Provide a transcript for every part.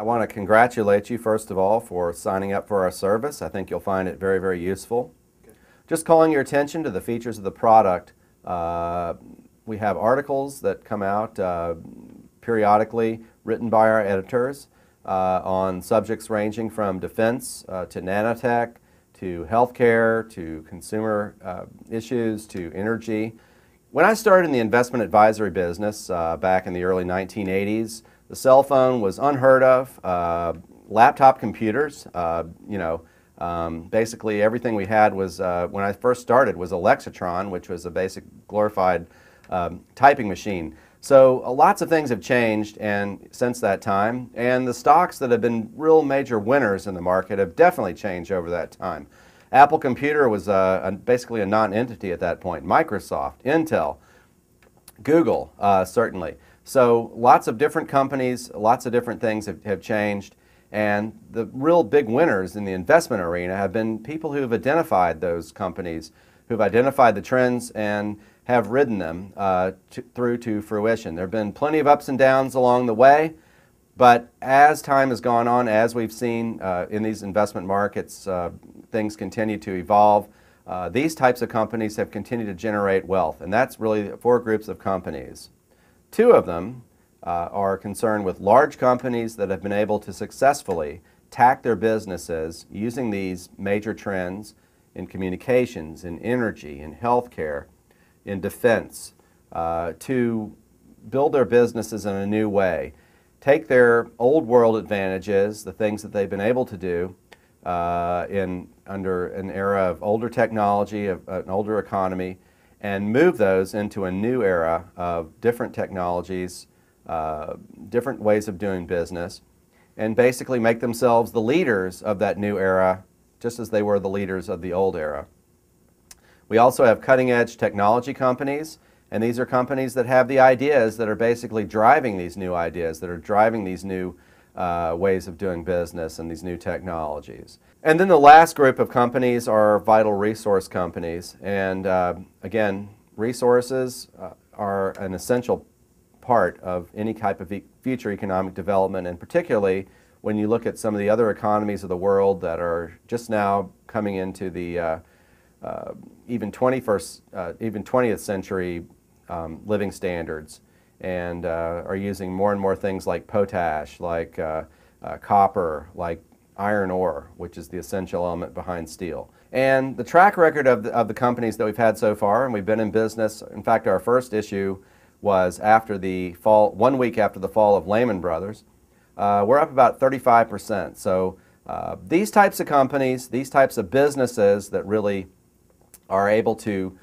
I want to congratulate you, first of all, for signing up for our service. I think you'll find it very, very useful. Okay. Just calling your attention to the features of the product. We have articles that come out periodically written by our editors on subjects ranging from defense to nanotech to healthcare to consumer issues to energy. When I started in the investment advisory business back in the early 1980s, the cell phone was unheard of. Laptop computers, basically everything we had was, when I first started, was a Lexitron, which was a basic glorified typing machine. So lots of things have changed since that time, and the stocks that have been real major winners in the market have definitely changed over that time. Apple Computer was basically a non-entity at that point. Microsoft, Intel, Google, certainly. So lots of different companies, lots of different things have changed, and the real big winners in the investment arena have been people who've identified those companies, who've identified the trends and have ridden them through to fruition. There have been plenty of ups and downs along the way, but as time has gone on, as we've seen in these investment markets, things continue to evolve. These types of companies have continued to generate wealth, and that's really 4 groups of companies. 2 of them are concerned with large companies that have been able to successfully tack their businesses using these major trends in communications, in energy, in healthcare, in defense, to build their businesses in a new way. Take their old world advantages, the things that they've been able to do under an era of older technology, of an older economy, and move those into a new era of different technologies, different ways of doing business, and basically make themselves the leaders of that new era, just as they were the leaders of the old era. We also have cutting-edge technology companies, and these are companies that have the ideas that are basically driving these new ideas, that are driving these new ways of doing business and these new technologies. And then the last group of companies are vital resource companies. And again, resources are an essential part of any type of future economic development, and particularly when you look at some of the other economies of the world that are just now coming into the even 20th century living standards, and are using more and more things like potash, like copper, like iron ore, which is the essential element behind steel. And the track record of the companies that we've had so far, and we've been in business, in fact our first issue was after the fall, 1 week after the fall of Lehman Brothers, we're up about 35%. So these types of companies, these types of businesses that really are able to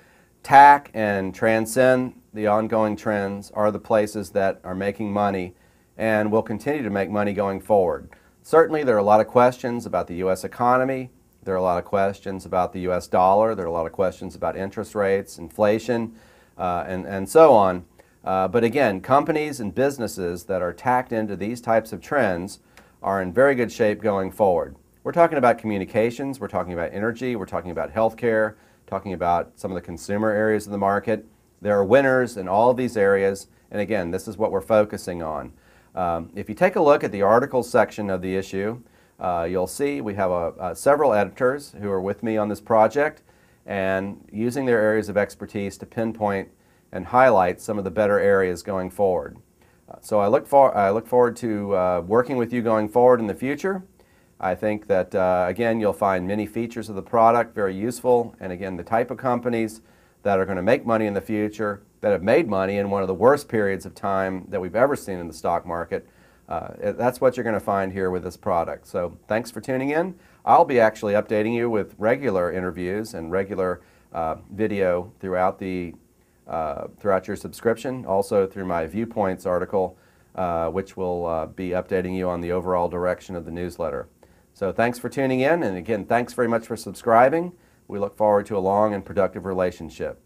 tack and transcend the ongoing trends are the places that are making money and will continue to make money going forward. Certainly there are a lot of questions about the U.S. economy, there are a lot of questions about the U.S. dollar, there are a lot of questions about interest rates, inflation, and so on. But again, companies and businesses that are tacked into these types of trends are in very good shape going forward. We're talking about communications, we're talking about energy, we're talking about healthcare, talking about some of the consumer areas of the market. There are winners in all of these areas, and again, this is what we're focusing on. If you take a look at the articles section of the issue, you'll see we have several editors who are with me on this project and using their areas of expertise to pinpoint and highlight some of the better areas going forward. So I look forward to working with you going forward in the future. I think that, again, you'll find many features of the product very useful, and again, the type of companies that are going to make money in the future, that have made money in one of the worst periods of time that we've ever seen in the stock market. That's what you're going to find here with this product. So thanks for tuning in. I'll be actually updating you with regular interviews and regular video throughout your subscription, also through my Viewpoints article, which will be updating you on the overall direction of the newsletter. So thanks for tuning in, and again, thanks very much for subscribing. We look forward to a long and productive relationship.